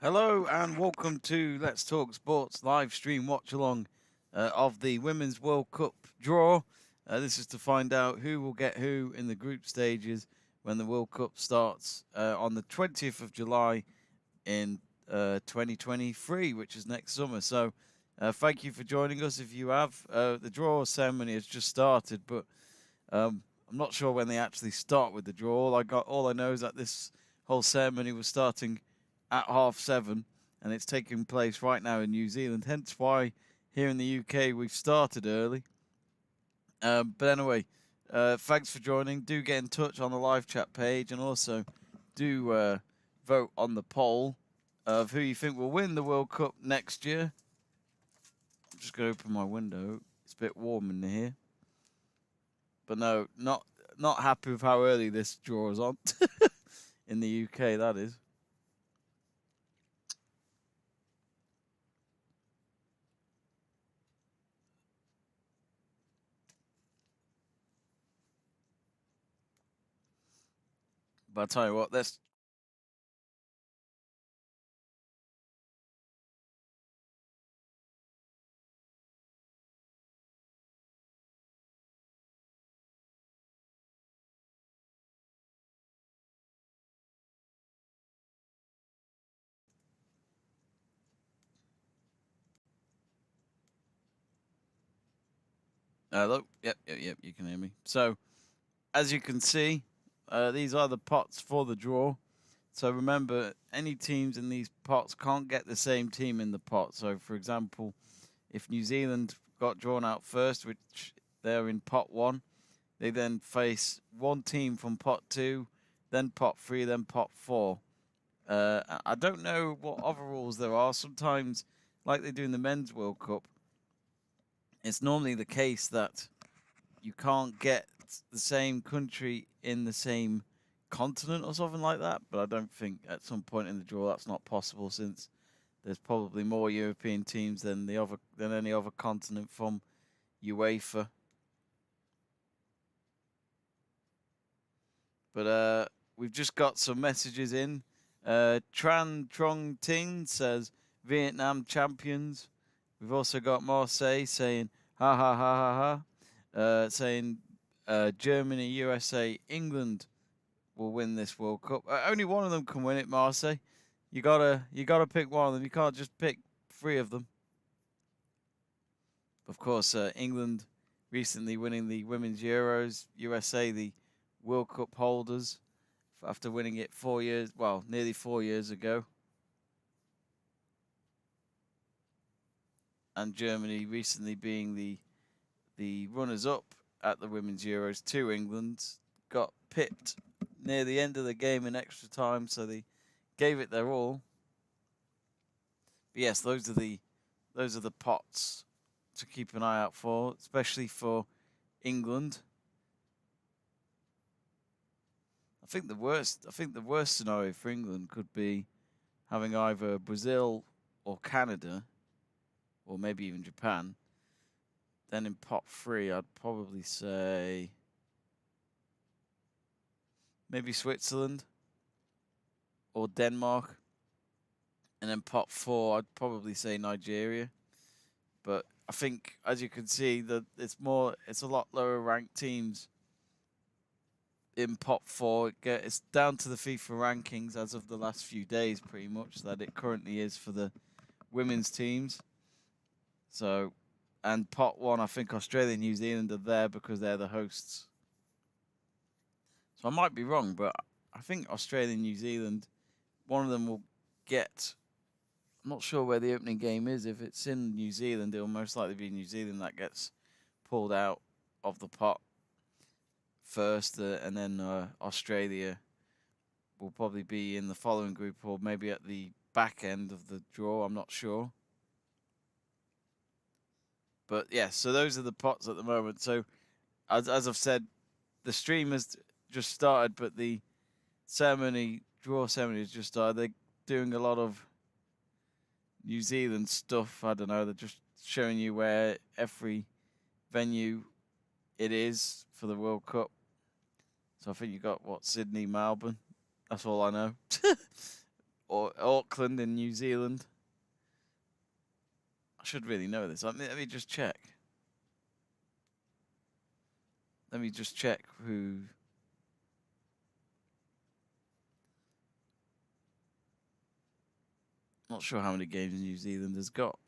Hello and welcome to Let's Talk Sports live stream watch along of the Women's World Cup draw. This is to find out who will get who in the group stages when the World Cup starts on the 20th of July in 2023, which is next summer. So thank you for joining us if you have. The draw ceremony has just started, but I'm not sure when they actually start with the draw. All I know is that this whole ceremony was starting at 7:30, and it's taking place right now in New Zealand. Hence why here in the UK we've started early. But anyway, thanks for joining. Do get in touch on the live chat page, and also do vote on the poll of who you think will win the World Cup next year. I'm just going to open my window. It's a bit warm in here. But no, not happy with how early this draw is on. In the UK, that is. But I'll tell you what, let's. Look, yep, you can hear me. So, as you can see, these are the pots for the draw. So remember, any teams in these pots can't get the same team in the pot. So, for example, if New Zealand got drawn out first, which they're in pot 1, they then face one team from pot 2, then pot 3, then pot 4. I don't know what other rules there are. Sometimes, like they do in the Men's World Cup, it's normally the case that you can't get the same country in the same continent or something like that. But I don't think at some point in the draw that's not possible, since there's probably more European teams than any other continent from UEFA. But we've just got some messages in. Tran Trong Ting says Vietnam champions. We've also got Marseille saying ha ha ha ha ha. Saying Germany, USA, England will win this World Cup. Only one of them can win it, Marseille. You gotta pick one of them. You can't just pick three of them. Of course, England recently winning the Women's Euros. USA, the World Cup holders, after winning it nearly 4 years ago. And Germany recently being the runners-up at the Women's Euros to England, got pipped near the end of the game in extra time, so they gave it their all. But yes, those are the pots to keep an eye out for, especially for England. I think the worst scenario for England could be having either Brazil or Canada, or maybe even Japan. Then in pot 3, I'd probably say maybe Switzerland or Denmark. And then pot 4, I'd probably say Nigeria. But I think, as you can see, that it's a lot lower ranked teams in pot 4. It's down to the FIFA rankings as of the last few days, pretty much, that it currently is for the women's teams. So, and pot 1, I think Australia and New Zealand are there because they're the hosts. So I might be wrong, but I think Australia and New Zealand, one of them will get. I'm not sure where the opening game is. If it's in New Zealand, it'll most likely be New Zealand that gets pulled out of the pot first, and then Australia will probably be in the following group, or maybe at the back end of the draw. I'm not sure. But yeah, so those are the pots at the moment. So as I've said, the stream has just started, but the draw ceremony has just started. They're doing a lot of New Zealand stuff. I don't know. They're just showing you where every venue it is for the World Cup. So I think you got Sydney, Melbourne. That's all I know. or Auckland in New Zealand. I should really know this. Let me just check. Let me just check who. Not sure how many games New Zealand has got.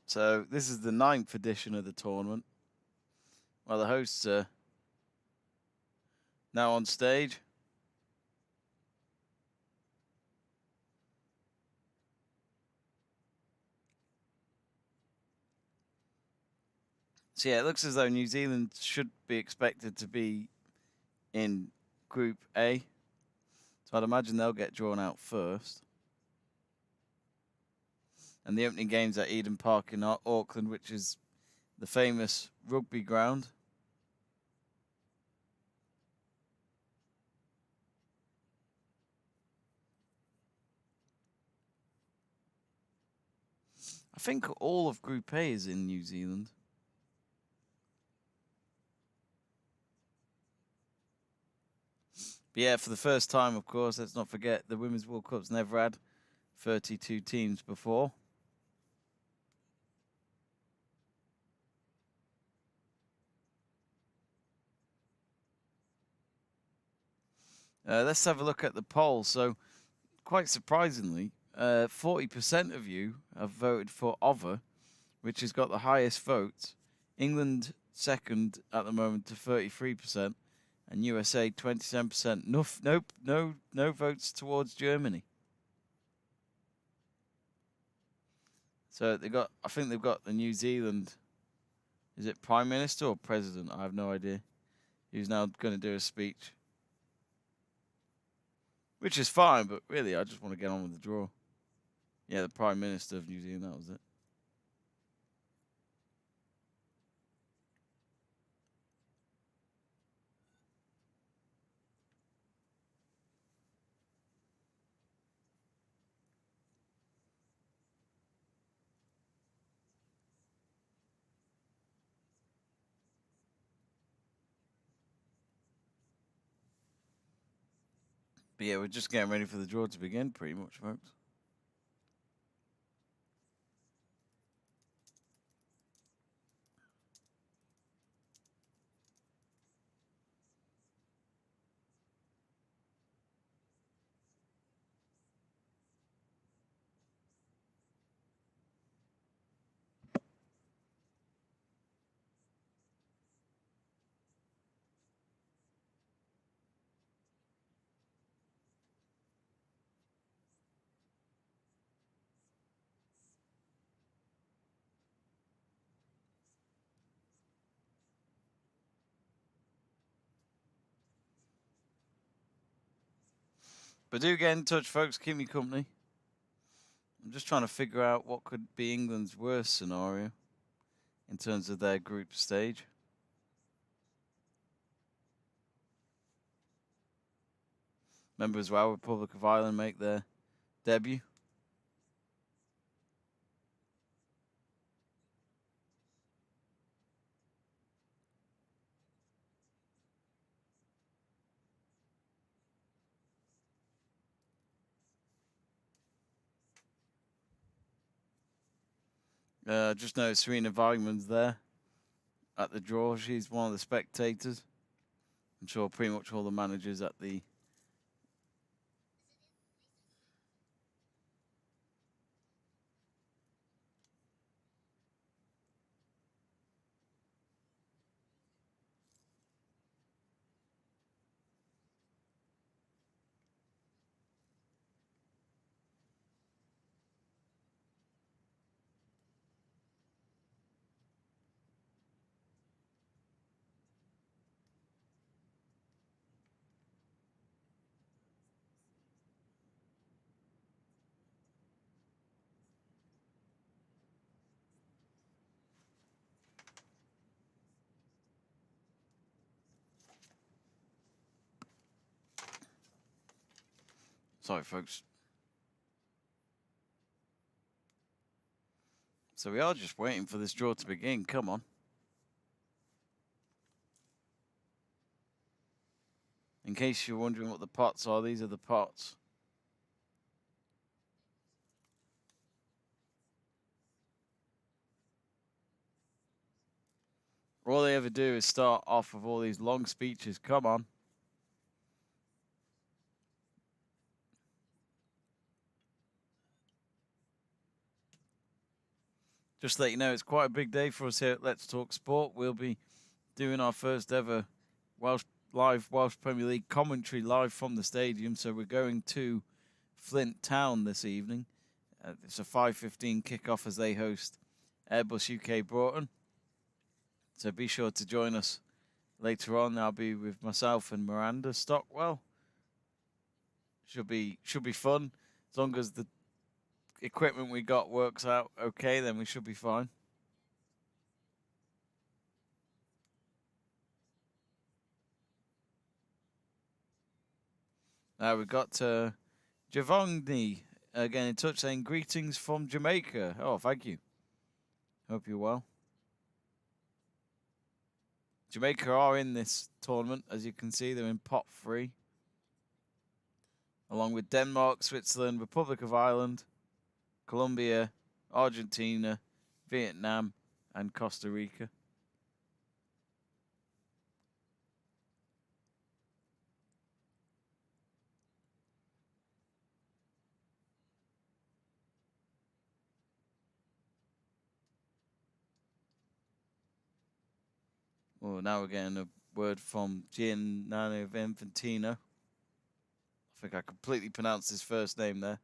So this is the 9th edition of the tournament. Well, the hosts are now on stage. So yeah, it looks as though New Zealand should be expected to be in Group A. So I'd imagine they'll get drawn out first. And the opening game's at Eden Park in Auckland, which is the famous rugby ground. I think all of Group A is in New Zealand. But yeah, for the first time, of course, let's not forget the Women's World Cup's never had 32 teams before. Let's have a look at the poll. So, quite surprisingly, 40% of you have voted for OVA, which has got the highest votes. England second at the moment to 33%, and USA 27%. No votes towards Germany. So I think they've got the New Zealand. Is it Prime Minister or President? I have no idea. Who's now going to do a speech, which is fine, but really, I just want to get on with the draw. Yeah, the Prime Minister of New Zealand. That was it. But yeah, we're just getting ready for the draw to begin, pretty much, folks. But do get in touch, folks. Keep me company. I'm just trying to figure out what could be England's worst scenario in terms of their group stage. Remember as well, Republic of Ireland make their debut. Just know Serena Wagman's there at the draw. She's one of the spectators. I'm sure pretty much all the managers at the Sorry, folks. So we are just waiting for this draw to begin. Come on. In case you're wondering what the pots are, these are the pots. All they ever do is start off with all these long speeches. Come on. Just to let you know, it's quite a big day for us here at Let's Talk Sport. We'll be doing our first ever Welsh Premier League commentary live from the stadium. So we're going to Flint Town this evening. It's a 5:15 kickoff as they host Airbus UK Broughton. So be sure to join us later on. I'll be with myself and Miranda Stockwell. Should be fun. As long as the equipment we got works out okay, then we should be fine. Now we've got Giovanni again in touch saying greetings from Jamaica. Oh, thank you. Hope you're well. Jamaica are in this tournament, as you can see. They're in pot 3, along with Denmark, Switzerland, Republic of Ireland, Colombia, Argentina, Vietnam, and Costa Rica. Well, now we're getting a word from Gianni Infantino. I think I completely pronounced his first name there.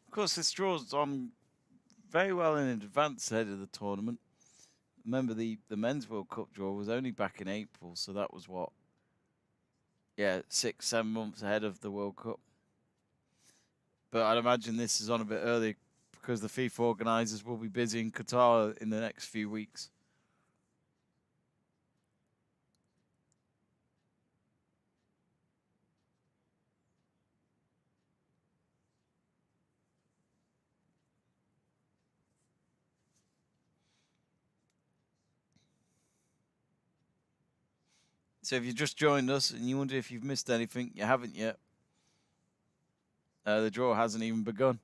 Of course, this draw's on very well in advance ahead of the tournament. Remember, the Men's World Cup draw was only back in April, so that was what? Yeah, 6-7 months ahead of the World Cup. But I'd imagine this is on a bit early because the FIFA organisers will be busy in Qatar in the next few weeks. So if you just joined us and you wonder if you've missed anything, you haven't yet. The draw hasn't even begun.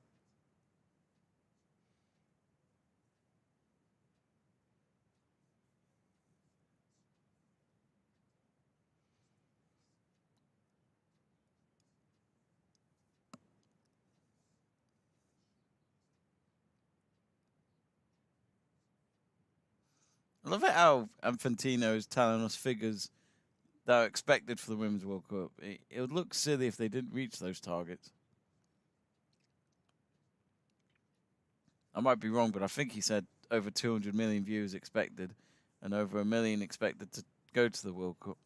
I love it how Infantino is telling us figures that are expected for the Women's World Cup. It would look silly if they didn't reach those targets. I might be wrong, but I think he said over 200 million views expected and over 1 million expected to go to the World Cup.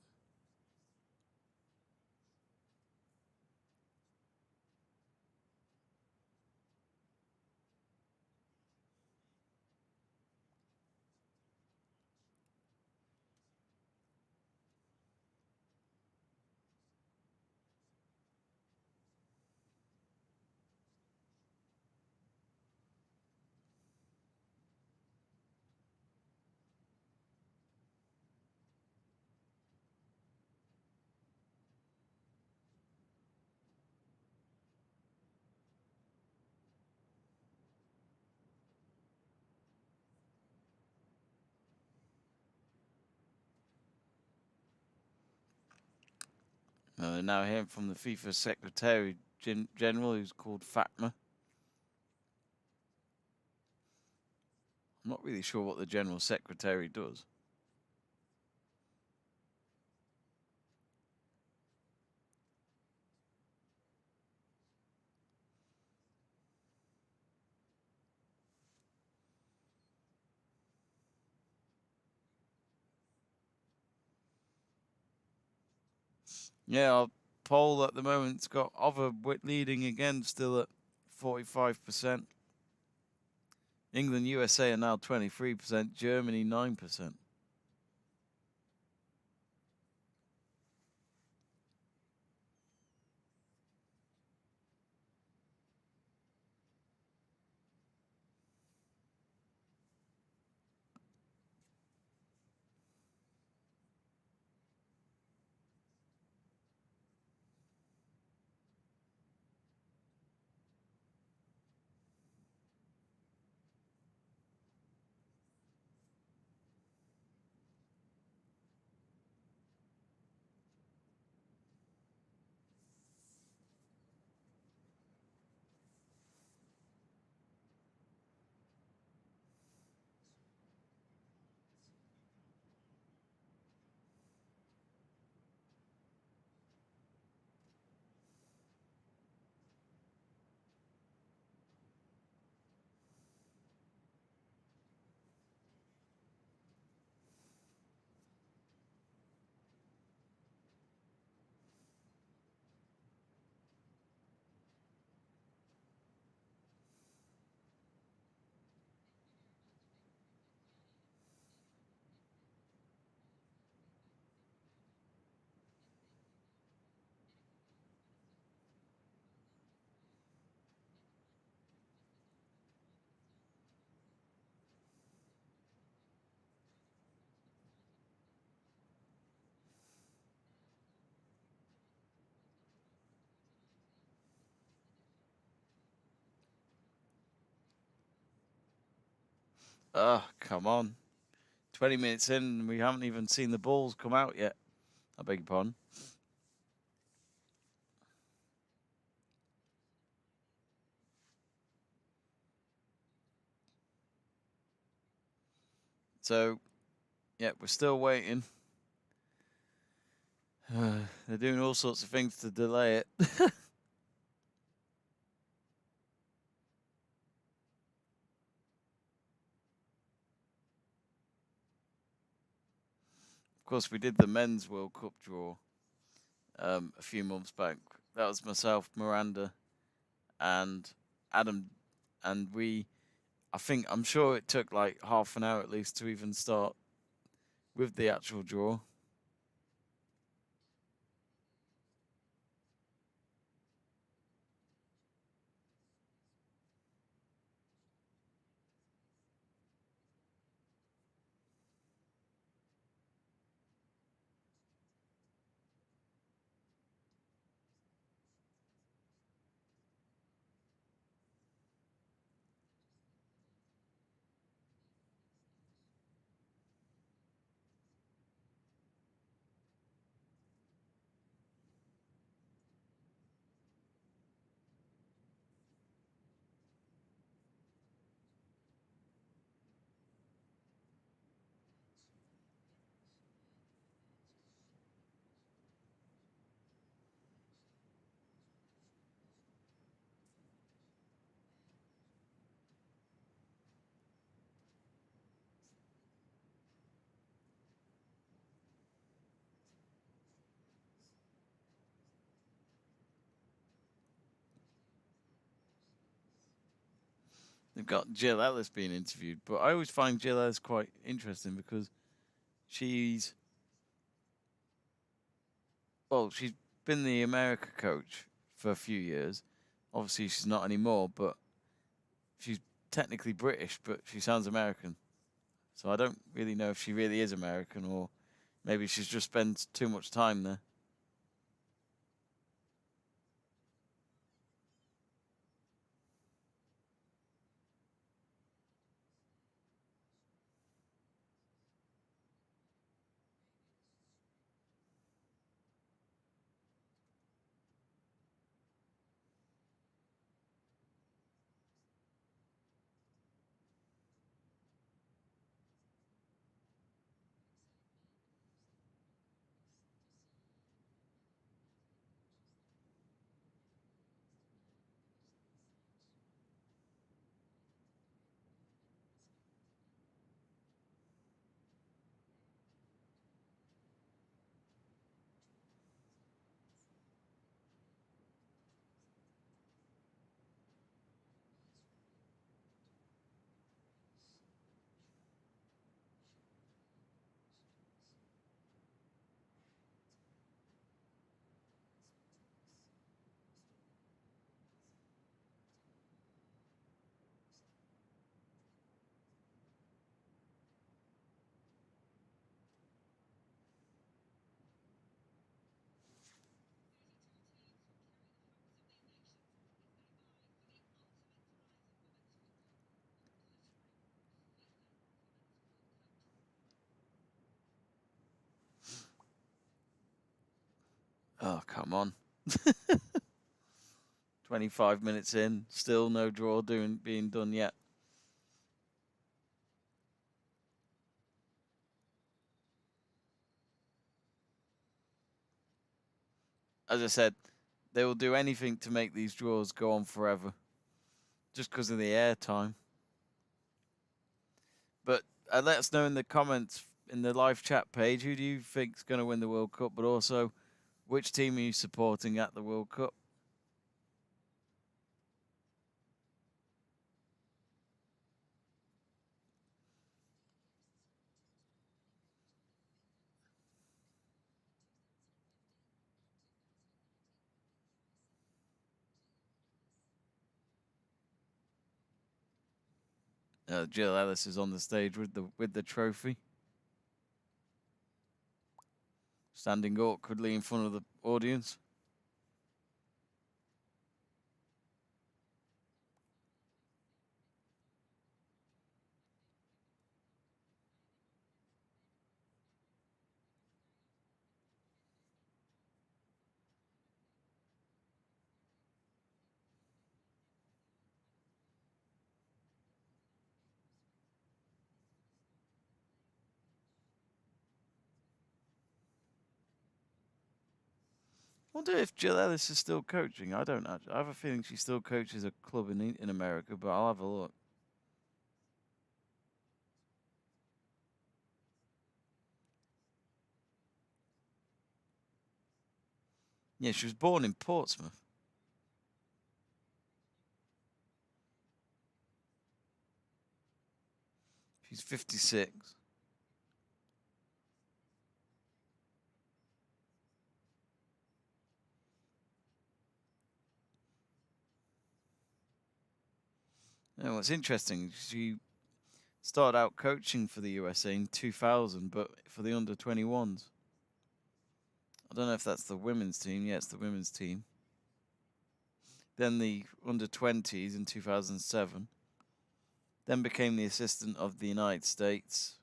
Now hearing from the FIFA Secretary General, who's called Fatma. I'm not really sure what the General Secretary does. Yeah, our poll at the moment's got Other leading again, still at 45%. England, USA are now 23%. Germany, 9%. Oh, come on. 20 minutes in, and we haven't even seen the balls come out yet. I beg your pardon. So, yeah, we're still waiting. They're doing all sorts of things to delay it. Of course, we did the men's World Cup draw a few months back. That was myself, Miranda, and Adam, and I'm sure it took like half an hour at least to even start with the actual draw. They've got Jill Ellis being interviewed, but I always find Jill Ellis quite interesting because she's she's been the America coach for a few years. Obviously, she's not anymore, but she's technically British, but she sounds American. So I don't really know if she really is American or maybe she's just spent too much time there. Oh, come on. 25 minutes in, still no draw being done yet. As I said, they will do anything to make these draws go on forever, just because of the airtime. But let us know in the comments in the live chat page, who do you think is going to win the World Cup, but also which team are you supporting at the World Cup? Jill Ellis is on the stage with the trophy, standing awkwardly in front of the audience. I wonder if Jill Ellis is still coaching. I don't know. I have a feeling she still coaches a club in America, but I'll have a look. Yeah, she was born in Portsmouth. She's 56. And what's interesting, she started out coaching for the USA in 2000, but for the under 21s. I don't know if that's the women's team. Yeah, it's the women's team. Then the under 20s in 2007. Then became the assistant of the United States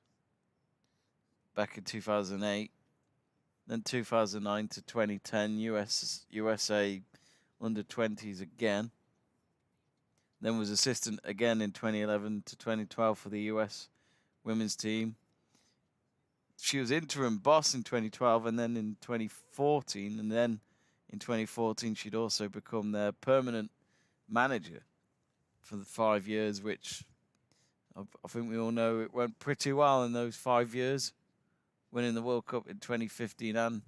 back in 2008. Then 2009 to 2010, USA under 20s again. Then was assistant again in 2011 to 2012 for the US women's team. She was interim boss in 2012 and then in 2014. And then in 2014, she'd also become their permanent manager for the 5 years, which I think we all know it went pretty well in those 5 years, winning the World Cup in 2015 and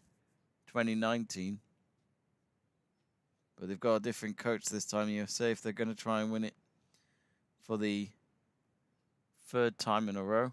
2019. But they've got a different coach this time, USA, if they're going to try and win it for the 3rd time in a row.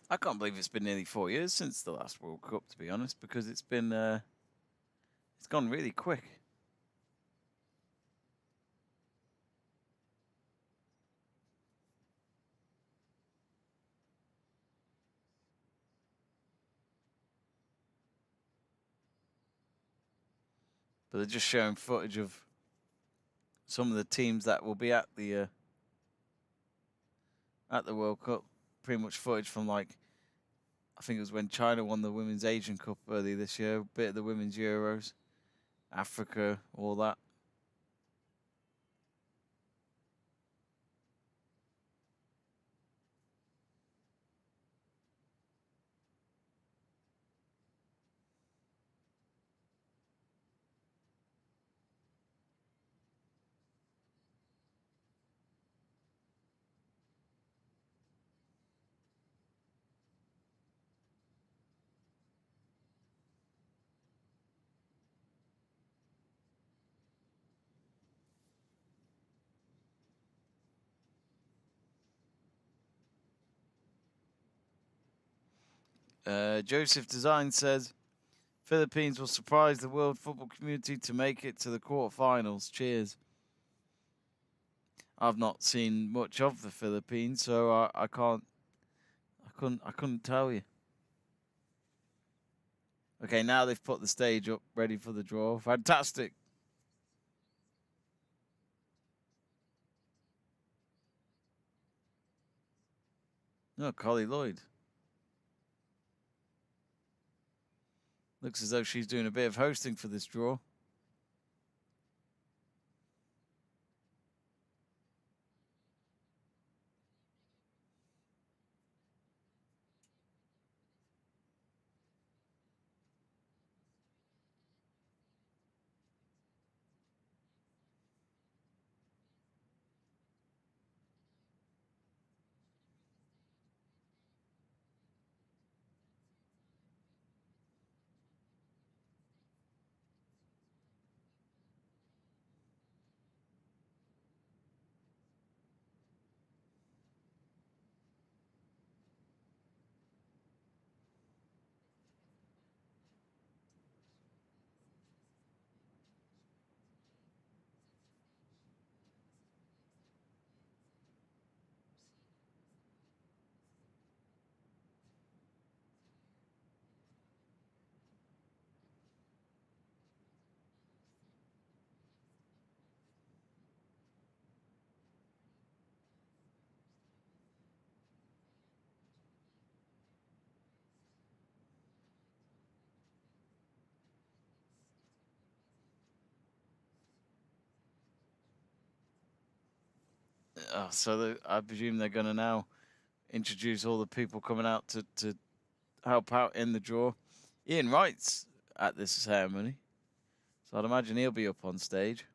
I can't believe it's been nearly 4 years since the last World Cup, to be honest, because it's gone really quick. But they're just showing footage of some of the teams that will be at the World Cup. Pretty much footage from like I think it was when China won the Women's Asian Cup earlier this year, a bit of the Women's Euros, Africa, all that. Joseph Design says Philippines will surprise the world football community to make it to the quarterfinals. Cheers. I've not seen much of the Philippines, so I can't. I couldn't tell you. Okay, now they've put the stage up, ready for the draw. Fantastic. No, Collie Lloyd. Looks as though she's doing a bit of hosting for this draw. I presume they're going to now introduce all the people coming out to help out in the draw. Ian Wright's at this ceremony, so I'd imagine he'll be up on stage.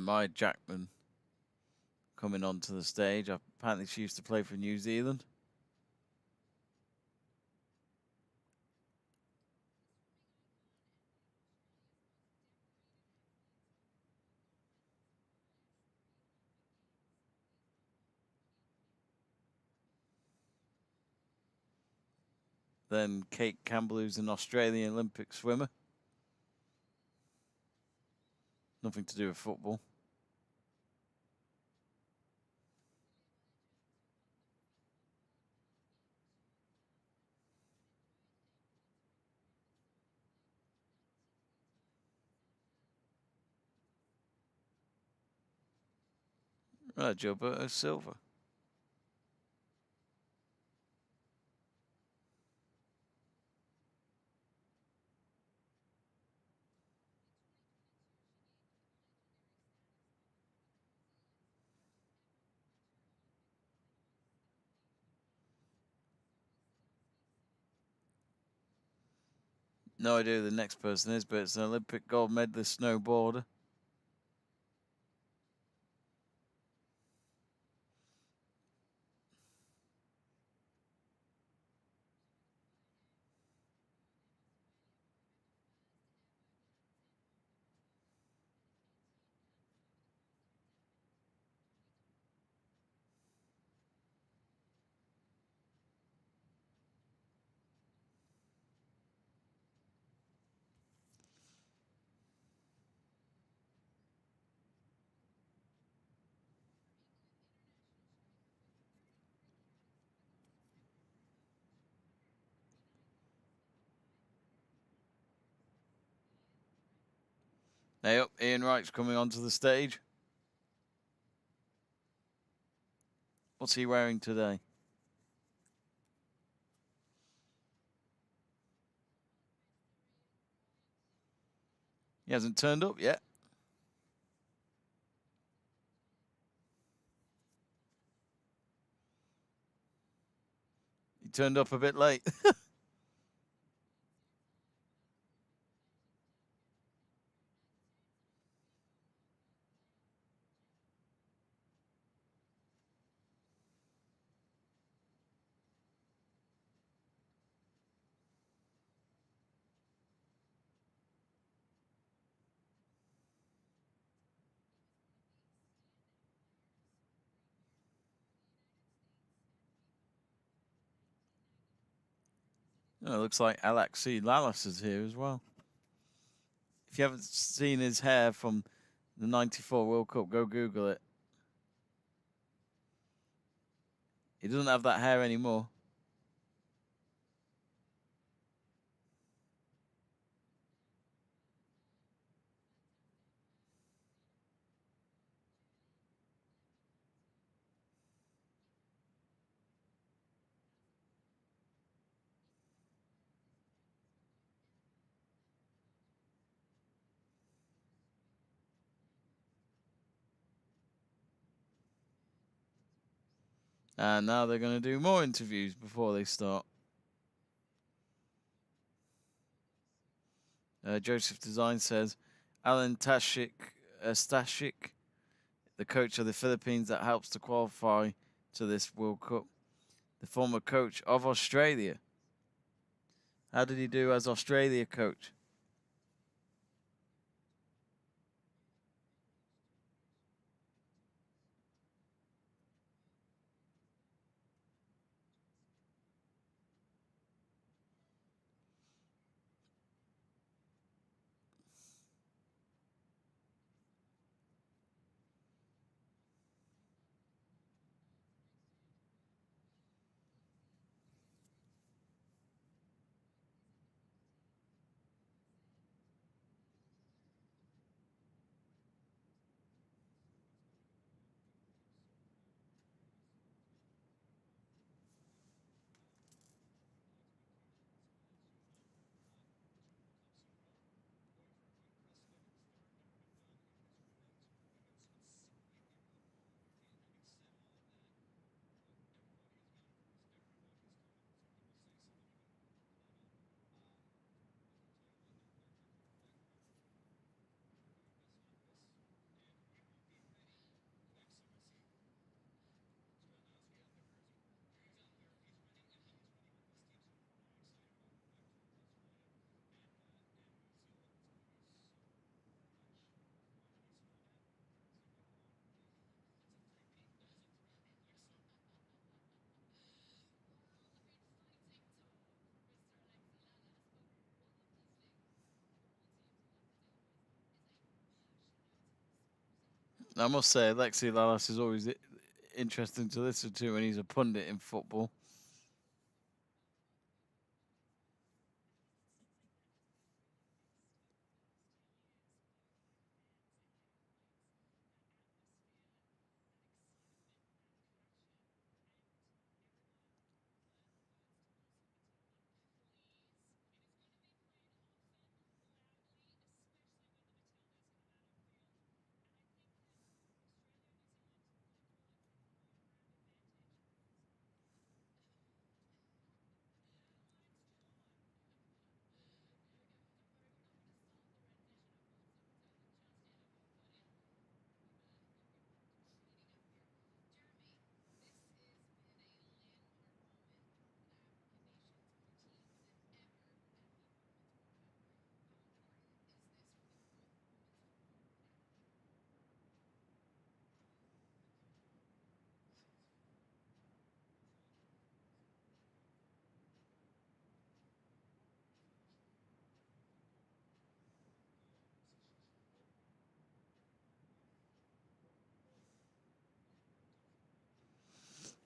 Maya Jackman coming onto the stage. Apparently, she used to play for New Zealand. Then Kate Campbell, who's an Australian Olympic swimmer. Nothing to do with football. Gilberto Silva. No idea who the next person is, but it's an Olympic gold medalist snowboarder. Hey up, Ian Wright's coming onto the stage. What's he wearing today? He hasn't turned up yet. He turned up a bit late. Oh, it looks like Alexi Lalas is here as well. If you haven't seen his hair from the 94 World Cup, go Google it. He doesn't have that hair anymore. And now they're going to do more interviews before they start. Joseph Design says, Alan Stashik, the coach of the Philippines that helps to qualify to this World Cup. The former coach of Australia. How did he do as Australia coach? I must say, Alexi Lalas is always interesting to listen to when he's a pundit in football.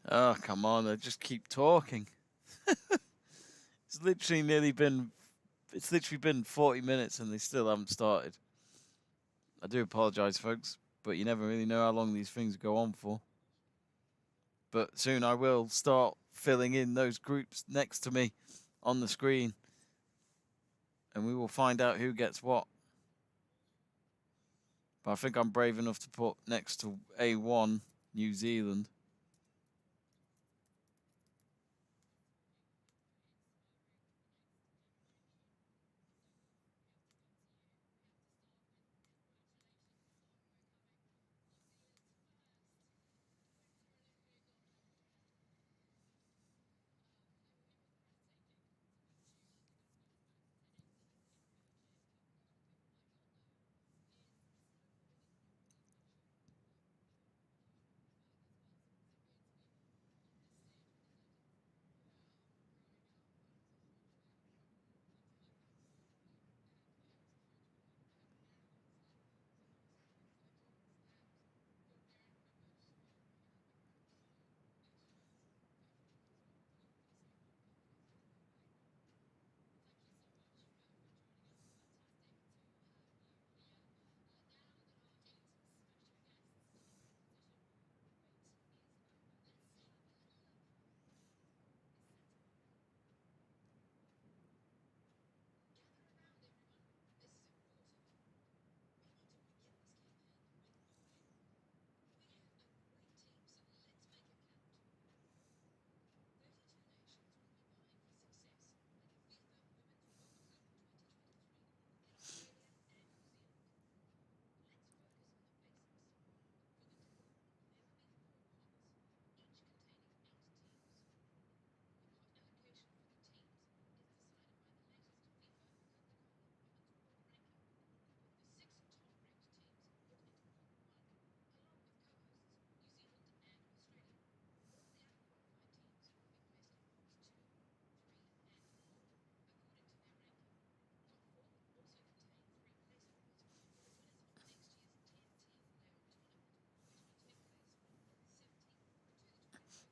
Oh, come on, they just keep talking. It's literally been 40 minutes and they still haven't started. I do apologise, folks, but you never really know how long these things go on for. But soon I will start filling in those groups next to me on the screen, and we will find out who gets what. But I think I'm brave enough to put next to A1 New Zealand.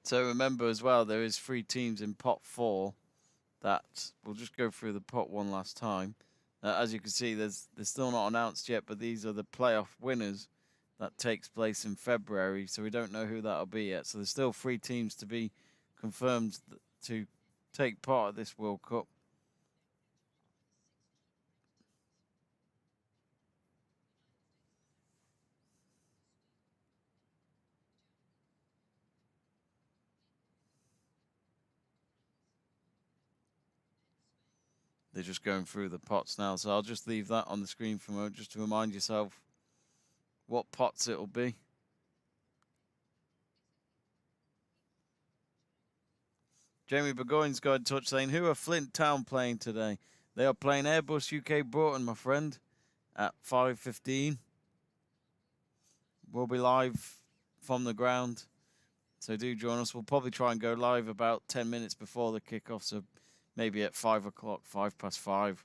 So remember as well, there is 3 teams in pot 4 that we'll just go through the pot one last time. As you can see, they're still not announced yet, but these are the playoff winners that takes place in February. So we don't know who that'll be yet. So there's still 3 teams to be confirmed to take part of this World Cup. They're just going through the pots now, so I'll just leave that on the screen for a moment just to remind yourself what pots it'll be. Jamie Burgoyne's got in touch saying, who are Flint Town playing today? They are playing Airbus UK Broughton, my friend, at 5:15. We'll be live from the ground, so do join us. We'll probably try and go live about 10 minutes before the kickoff, so maybe at 5 o'clock, 5:05,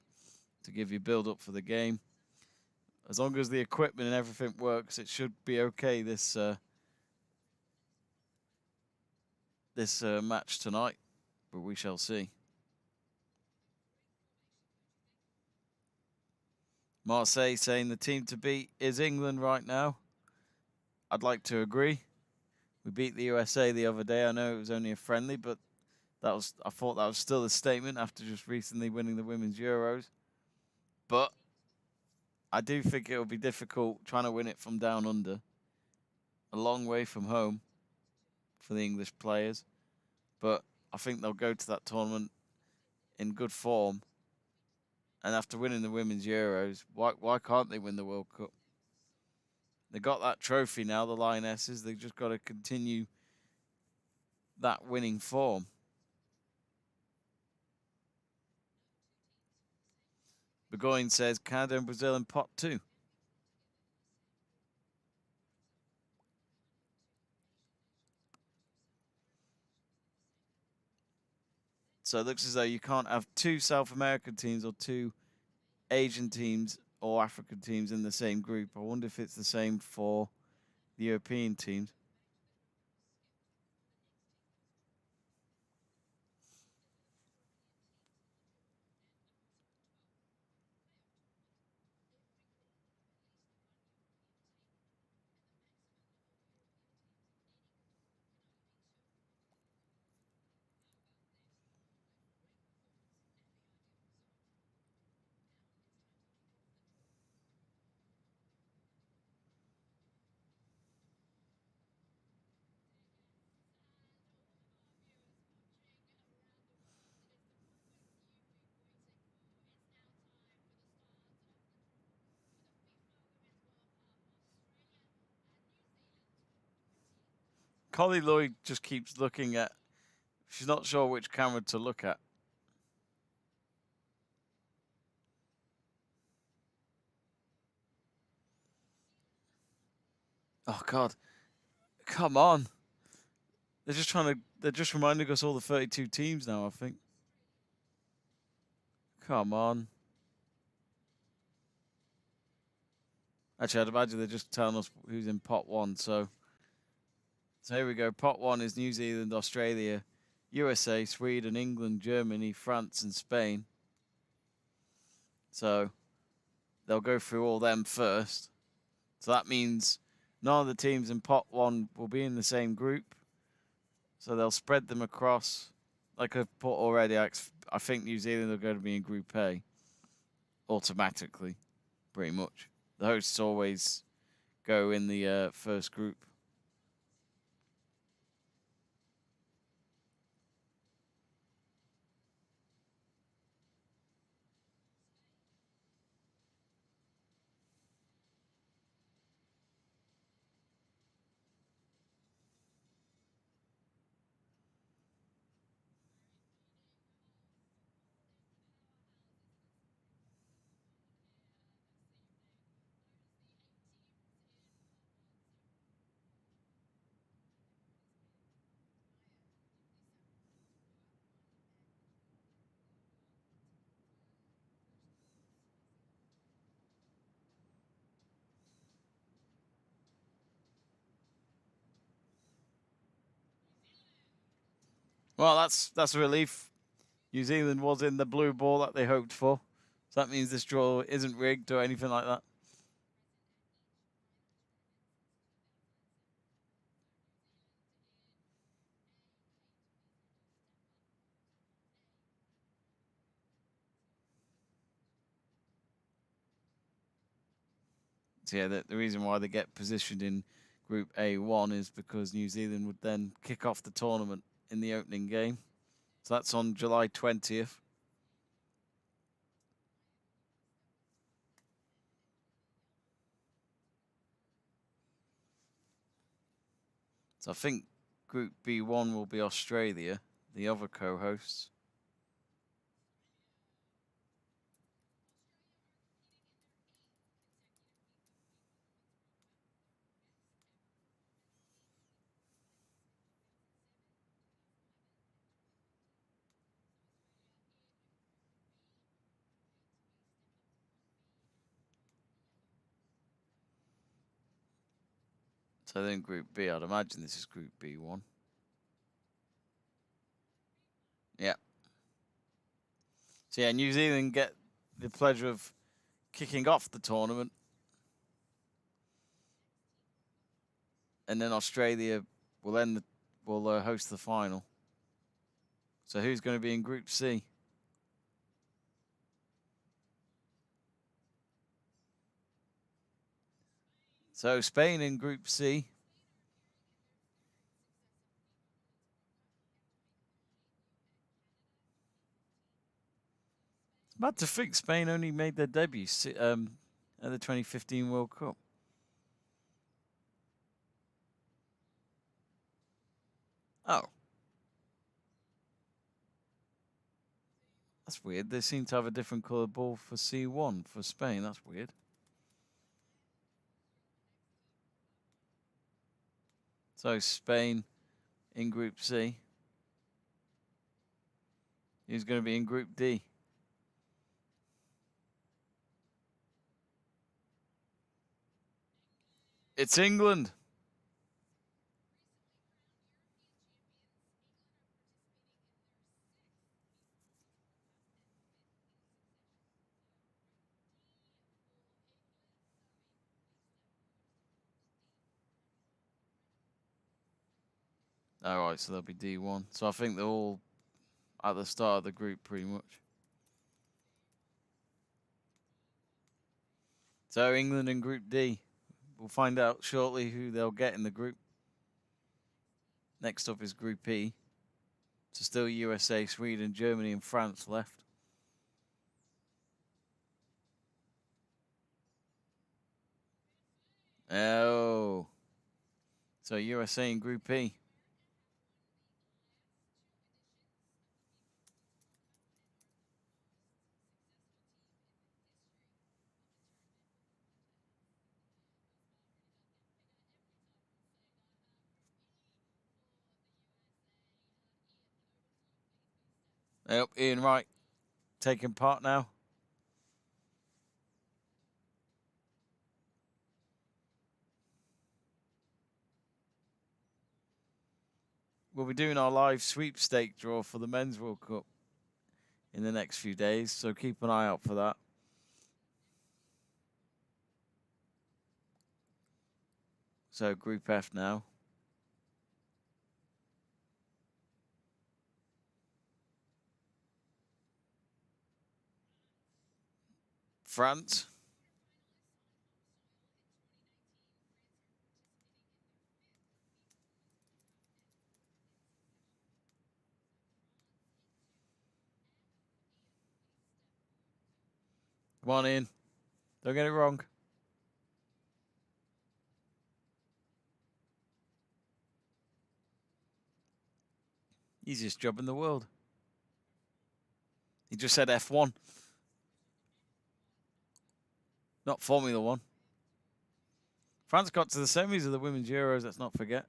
to give you build up for the game. As long as the equipment and everything works, it should be okay this match tonight, but we shall see. Marseille saying the team to beat is England right now. I'd like to agree. We beat the USA the other day. I know it was only a friendly, but I thought that was still a statement after just recently winning the Women's Euros. But I do think it'll be difficult trying to win it from down under. A long way from home for the English players. But I think they'll go to that tournament in good form. And after winning the Women's Euros, why can't they win the World Cup? They got that trophy now, the Lionesses. They've just got to continue that winning form. Burgoyne says Canada and Brazil in pot 2. So it looks as though you can't have 2 South American teams or 2 Asian teams or African teams in the same group. I wonder if it's the same for the European teams. Holly Lloyd just keeps looking at. She's not sure which camera to look at. Oh God, come on! They're just trying to. They're just reminding us all the 32 teams now. I think. Come on. Actually, I'd imagine they're just telling us who's in pot one. So here we go. Pot one is New Zealand, Australia, USA, Sweden, England, Germany, France, and Spain. So they'll go through all them first. So that means none of the teams in pot one will be in the same group. So they'll spread them across. Like I've put already, I think New Zealand are going to be in Group A automatically, pretty much. The hosts always go in the first group. Well, that's a relief. New Zealand was in the blue ball that they hoped for. So that means this draw isn't rigged or anything like that. So yeah, the reason why they get positioned in Group A1 is because New Zealand would then kick off the tournament in the opening game. So that's on July 20th. So I think Group B1 will be Australia, the other co-hosts. So then Group B, I'd imagine this is Group B1. Yeah. So yeah, New Zealand get the pleasure of kicking off the tournament. And then Australia will host the final. So who's going to be in Group C? So Spain in Group C. It's mad to think Spain only made their debut at the 2015 World Cup. Oh. That's weird. They seem to have a different coloured ball for C1 for Spain. That's weird. So Spain in Group C. Who's going to be in Group D? It's England. All right, so they'll be D1. So I think they're all at the start of the group pretty much. So England in Group D. We'll find out shortly who they'll get in the group. Next up is Group E. So still USA, Sweden, Germany, and France left. Oh. So USA in Group E. Yep, Ian Wright taking part now. We'll be doing our live sweepstake draw for the Men's World Cup in the next few days, so keep an eye out for that. So Group F now. France. Come on, Ian. Don't get it wrong. Easiest job in the world. He just said F1. Not Formula One. France got to the semis of the Women's Euros, let's not forget.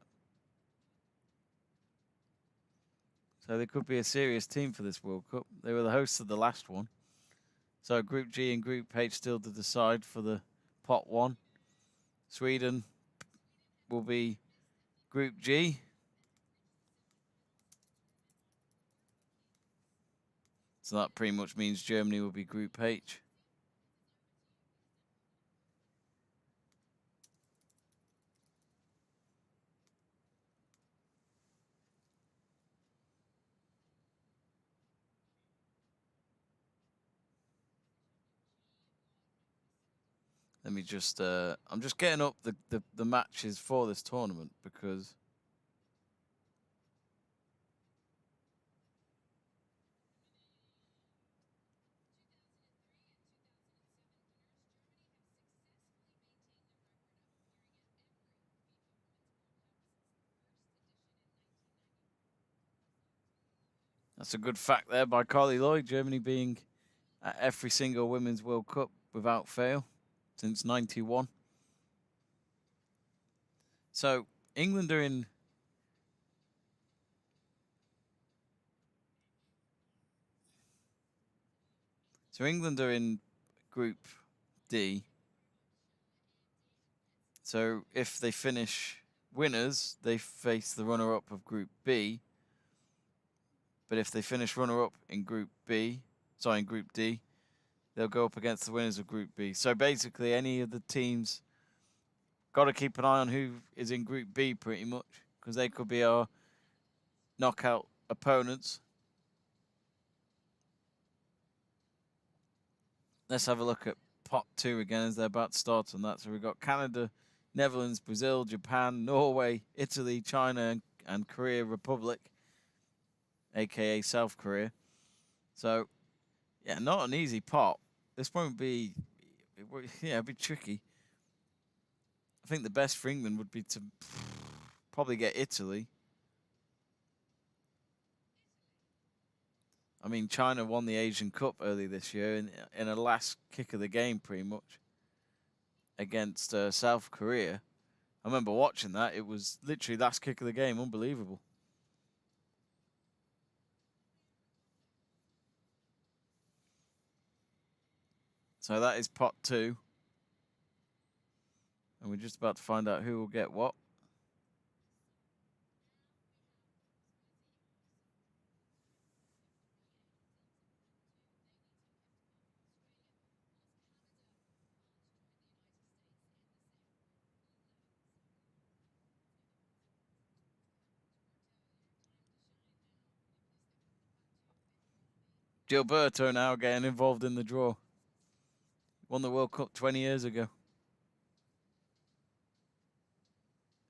So they could be a serious team for this World Cup. They were the hosts of the last one. So Group G and Group H still to decide for the pot one. Sweden will be Group G. So that pretty much means Germany will be Group H. Let me just, I'm just getting up the matches for this tournament because that's a good fact there by Carly Lloyd. Germany being at every single Women's World Cup without fail since '91. So England are in. So England are in Group D. So if they finish winners, they face the runner-up of Group B. But if they finish runner-up in Group B, sorry, in Group D, they'll go up against the winners of Group B. So basically, any of the teams got to keep an eye on who is in Group B pretty much, because they could be our knockout opponents. Let's have a look at pot 2 again as they're about to start on that. So we've got Canada, Netherlands, Brazil, Japan, Norway, Italy, China, and Korea Republic, aka South Korea. So, yeah, not an easy pot. This won't be, yeah, it'd be tricky. I think the best for England would be to probably get Italy. I mean, China won the Asian Cup early this year in a last kick of the game, pretty much, against South Korea. I remember watching that. It was literally last kick of the game. Unbelievable. So that is pot 2. And we're just about to find out who will get what. Gilberto now getting involved in the draw. Won the World Cup 20 years ago.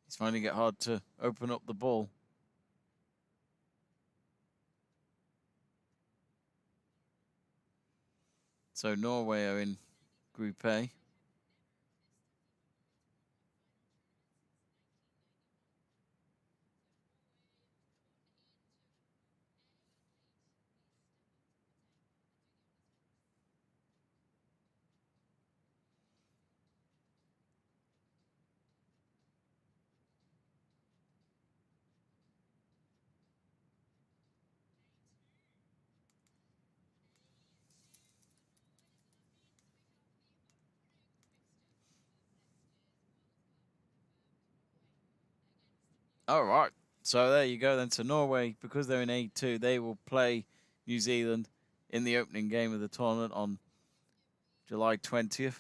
He's finding it hard to open up the ball. So Norway are in Group A. All right. So there you go then. So Norway, because they're in A2, they will play New Zealand in the opening game of the tournament on July 20th.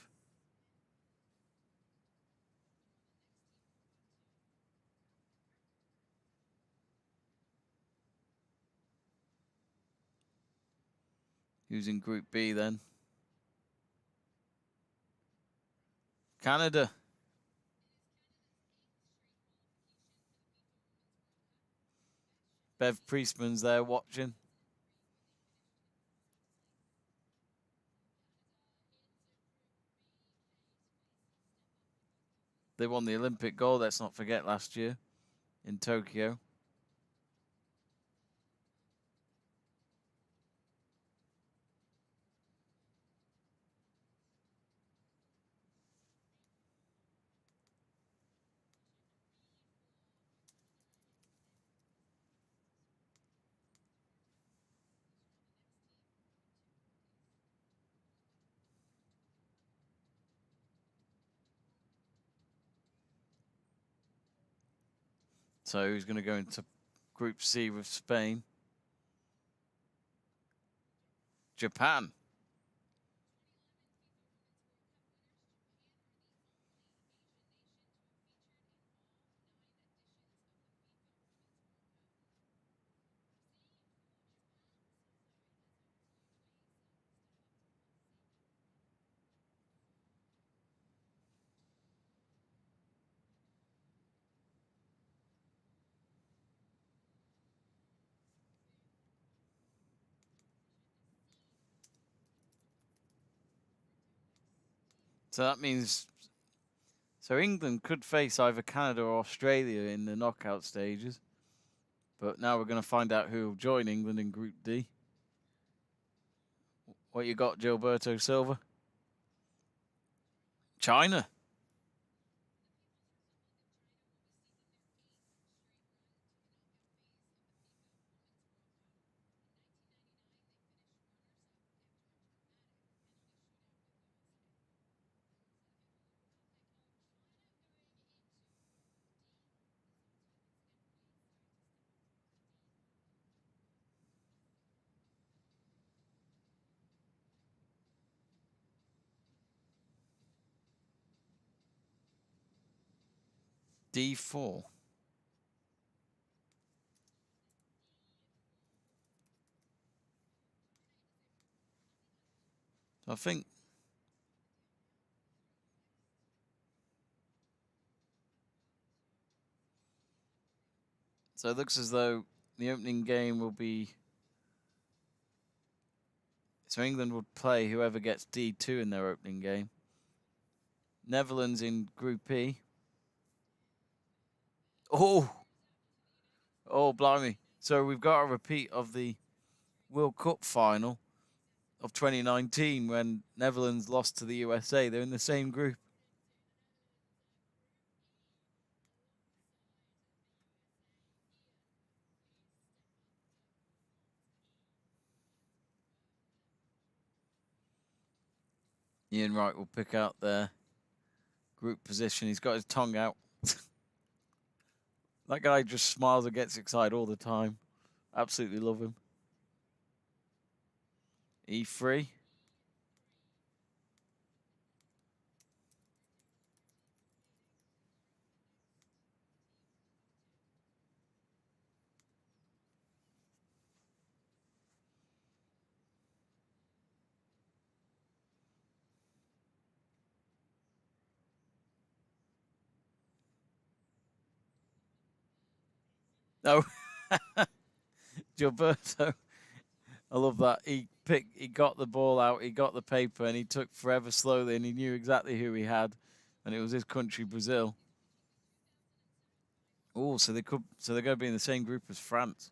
Who's in Group B then? Canada. Bev Priestman's there watching. They won the Olympic gold, let's not forget, last year in Tokyo. So who's going to go into Group C with Spain? Japan. So that means England could face either Canada or Australia in the knockout stages. But now we're going to find out who will join England in Group D. What you got, Gilberto Silva? China. D4. I think so. It looks as though the opening game will be. So England would play whoever gets D2 in their opening game. Netherlands in Group E. Oh, oh, blimey. So we've got a repeat of the World Cup final of 2019 when Netherlands lost to the USA. They're in the same group. Ian Wright will pick out their group position. He's got his tongue out. That guy just smiles and gets excited all the time. Absolutely love him. E3. No, Gilberto. I love that. He got the ball out, he got the paper, and he took forever slowly, and he knew exactly who he had, and it was his country, Brazil. Oh, so they're going to be in the same group as France.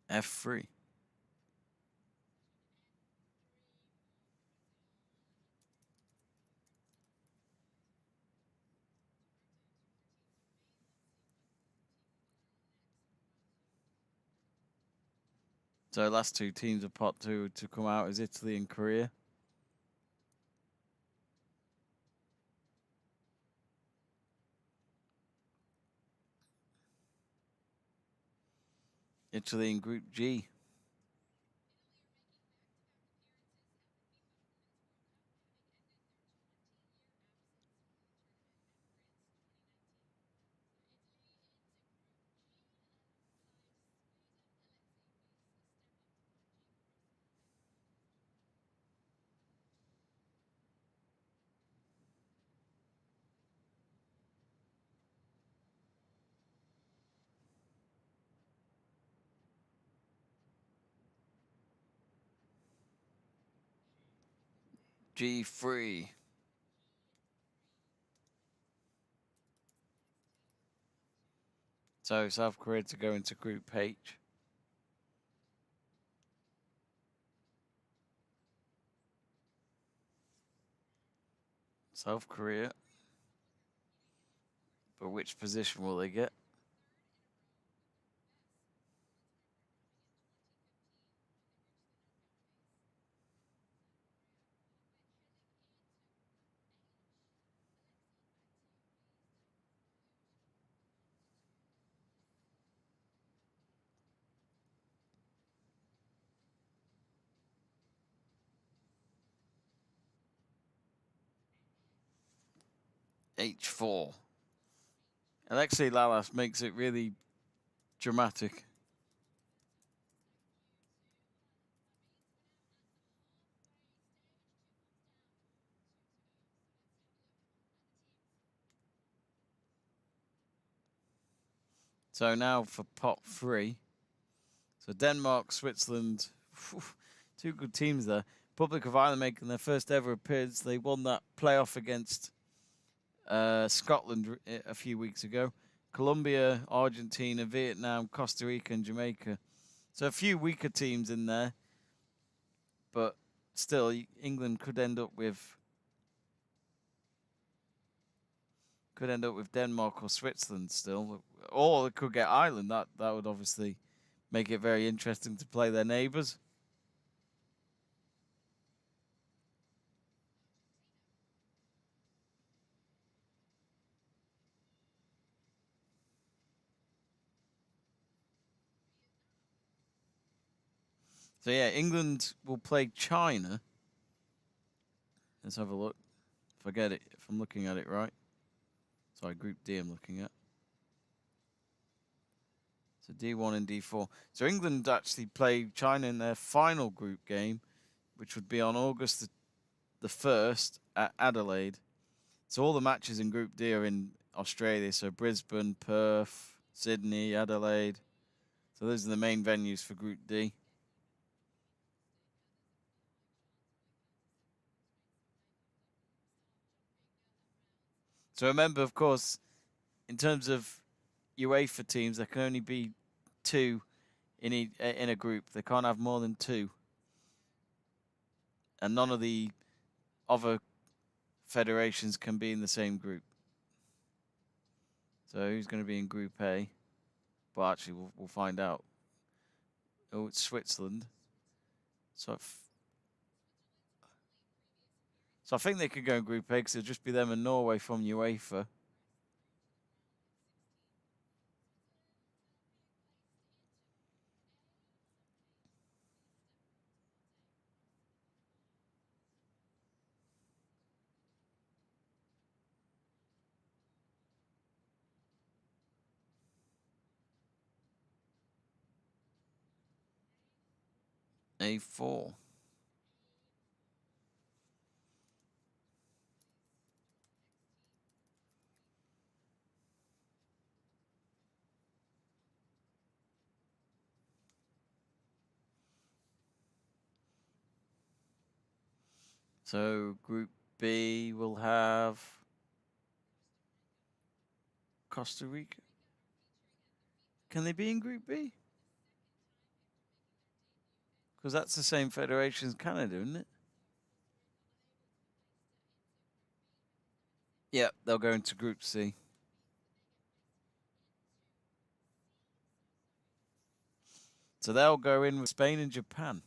F3. So last two teams of pot two to come out is Italy and Korea. Italy in Group G. G3. So South Korea to go into Group H. South Korea. But which position will they get? H4. Alexei Lalas makes it really dramatic. So now for pot 3. So Denmark, Switzerland, two good teams there. Republic of Ireland making their first ever appearance. They won that playoff against Scotland a few weeks ago. Colombia, Argentina, Vietnam, Costa Rica, and Jamaica. So a few weaker teams in there, but still, England could end up with Denmark or Switzerland still, or they could get Ireland. That would obviously make it very interesting to play their neighbours. So yeah, England will play China. Let's have a look. If I get it, if I'm looking at it right. Sorry, Group D I'm looking at. So D1 and D4. So England actually play China in their final group game, which would be on August the 1st at Adelaide. So all the matches in Group D are in Australia. So Brisbane, Perth, Sydney, Adelaide. So those are the main venues for Group D. So remember, of course, in terms of UEFA teams, there can only be 2 in a group. They can't have more than 2. And none of the other federations can be in the same group. So who's going to be in Group A? Well, actually, we'll find out. Oh, it's Switzerland. So, I think they could go in Group A because it'll just be them and Norway from UEFA. A4. So Group B will have Costa Rica. Can they be in Group B? Because that's the same federation as Canada, isn't it? Yeah, they'll go into Group C. So they'll go in with Spain and Japan.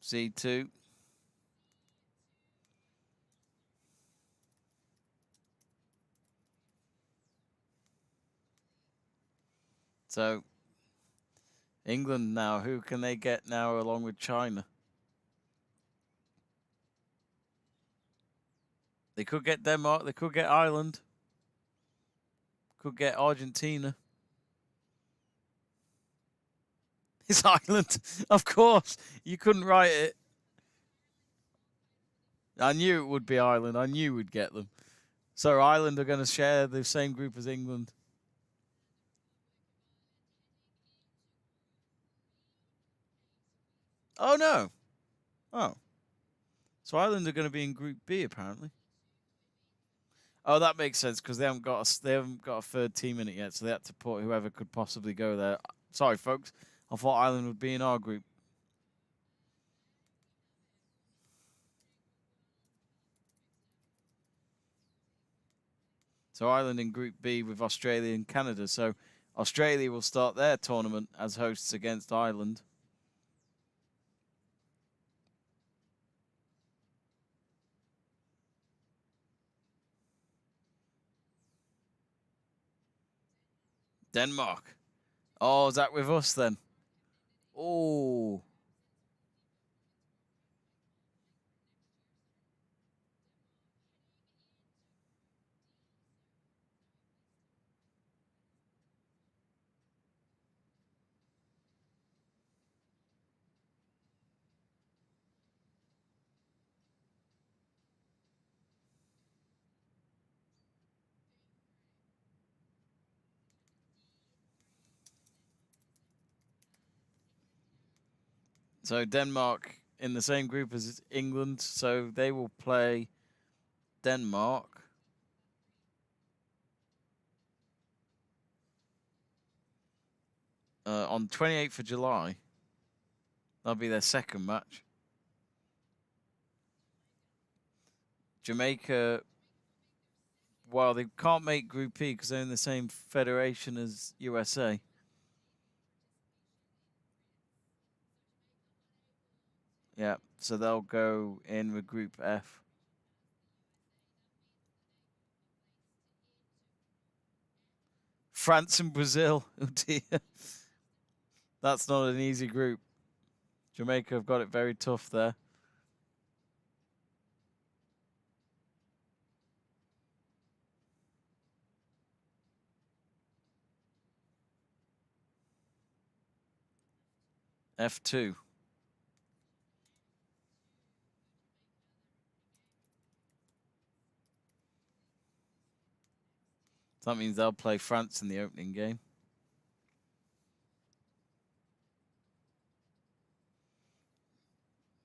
C2. So England now, who can they get now along with China? They could get Denmark, they could get Ireland, could get Argentina. It's Ireland, of course. You couldn't write it. I knew it would be Ireland. I knew we'd get them. So Ireland are going to share the same group as England. Oh no! Oh, so Ireland are going to be in Group B apparently. Oh, that makes sense because they haven't got a third team in it yet, so they had to put whoever could possibly go there. Sorry, folks. I thought Ireland would be in our group. So Ireland in Group B with Australia and Canada. So Australia will start their tournament as hosts against Ireland. Denmark. Oh, is that with us then? Oh. So Denmark in the same group as England, so they will play Denmark. On 28th of July. That'll be their second match. Jamaica, well, they can't make Group E because they're in the same federation as USA. Yeah, so they'll go in with Group F. France and Brazil. Oh dear. That's not an easy group. Jamaica have got it very tough there. F2. So that means they'll play France in the opening game.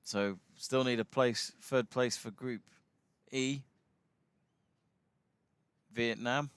So still need a third place for Group E. Vietnam.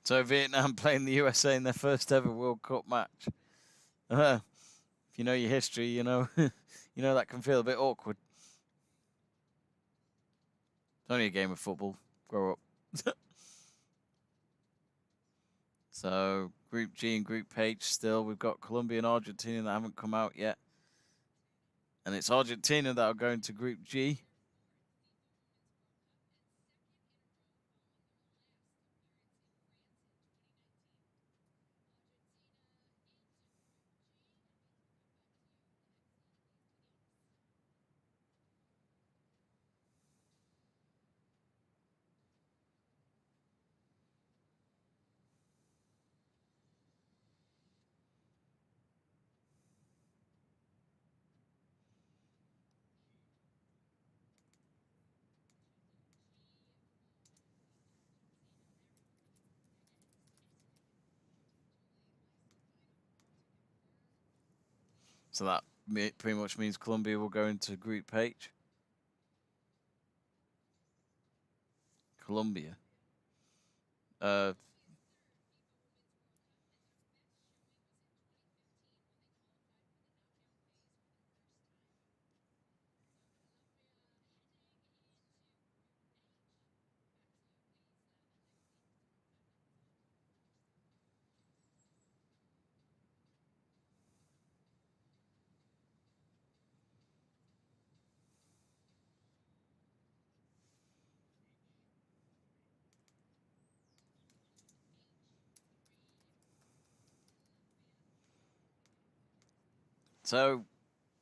So Vietnam playing the USA in their first ever World Cup match. If you know your history, you know you know that can feel a bit awkward. It's only a game of football. Grow up. So Group G and Group H still. We've got Colombia and Argentina that haven't come out yet. And it's Argentina that are going to Group G. So that pretty much means Colombia will go into Group H. Colombia. Uh, so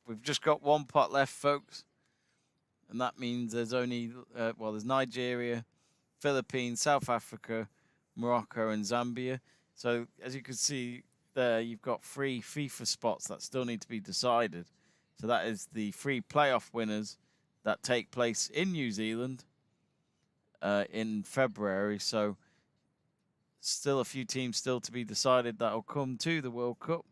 we've just got one pot left, folks. And that means there's only, there's Nigeria, Philippines, South Africa, Morocco, and Zambia. So as you can see there, you've got 3 FIFA spots that still need to be decided. So that is the 3 playoff winners that take place in New Zealand in February. So still a few teams still to be decided that will come to the World Cup.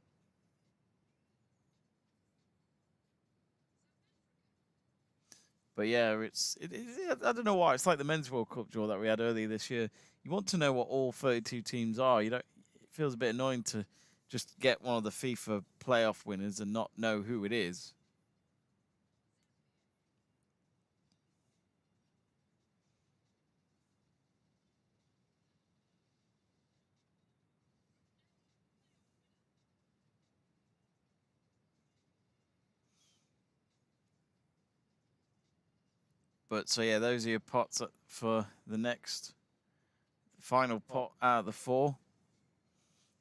But yeah, I don't know why. It's like the Men's World Cup draw that we had earlier this year. You want to know what all 32 teams are. You don't. It feels a bit annoying to just get one of the FIFA playoff winners and not know who it is. But so yeah, those are your pots for the next final pot out of the 4.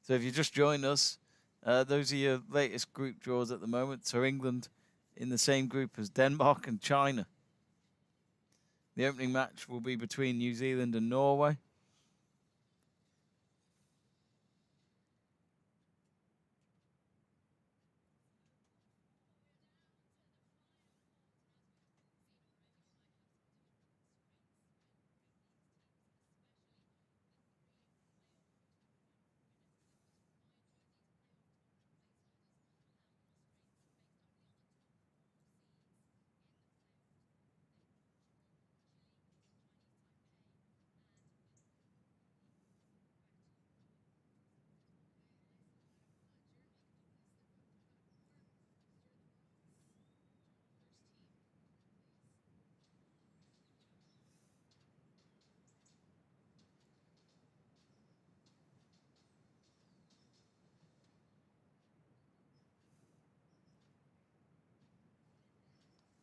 So if you just joined us, those are your latest group draws at the moment. So England in the same group as Denmark and China. The opening match will be between New Zealand and Norway.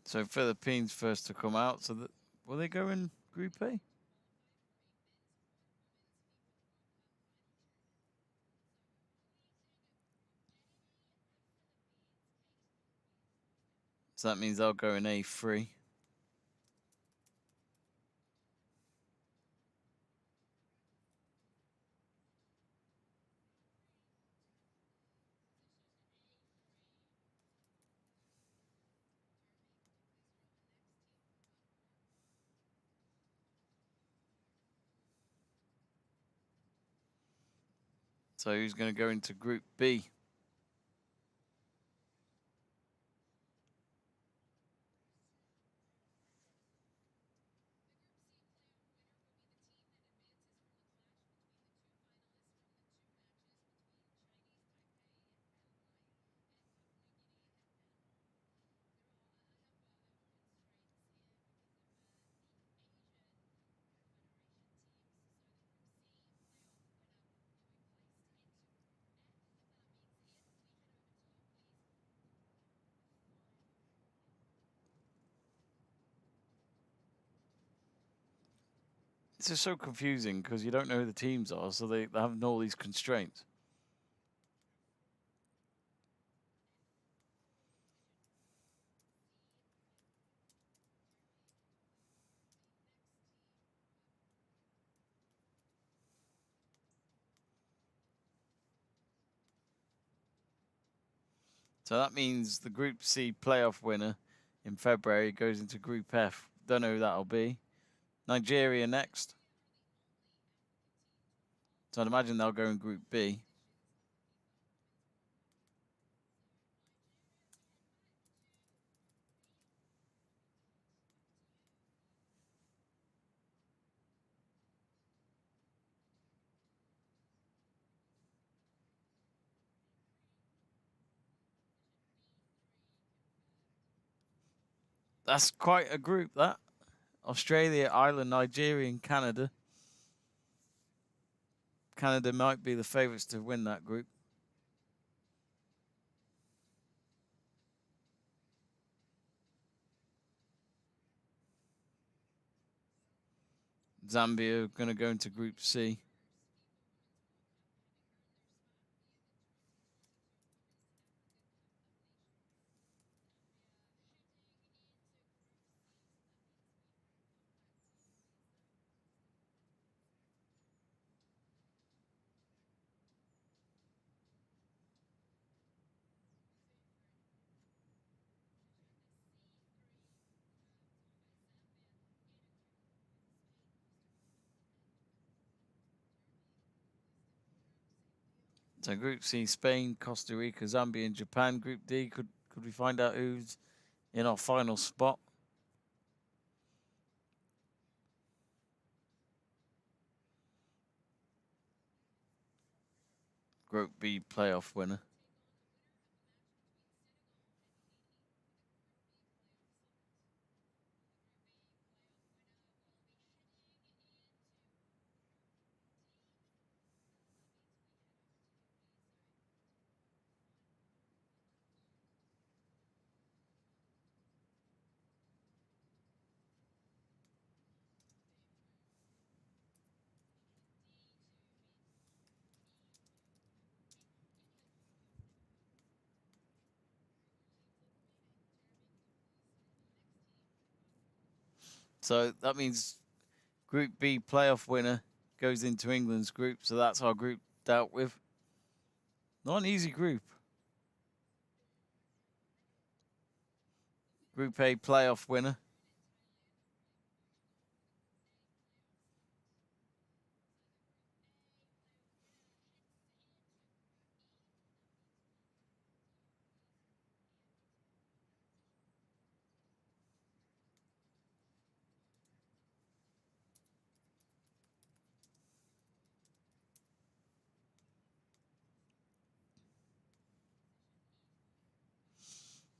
So Philippines first to come out. So that will they go in Group A? So that means they'll go in A3. So who's going to go into Group B? It's just so confusing because you don't know who the teams are, so they have all these constraints. So that means the Group C playoff winner in February goes into Group F. Don't know who that'll be. Nigeria next. So I'd imagine they'll go in Group B. That's quite a group, that. Australia, Ireland, Nigeria, and Canada. Canada might be the favourites to win that group. Zambia are going to go into Group C. So Group C, Spain, Costa Rica, Zambia, and Japan. Group D, could we find out who's in our final spot? Group B playoff winner. So that means Group B playoff winner goes into England's group. So that's our group dealt with. Not an easy group. Group A playoff winner.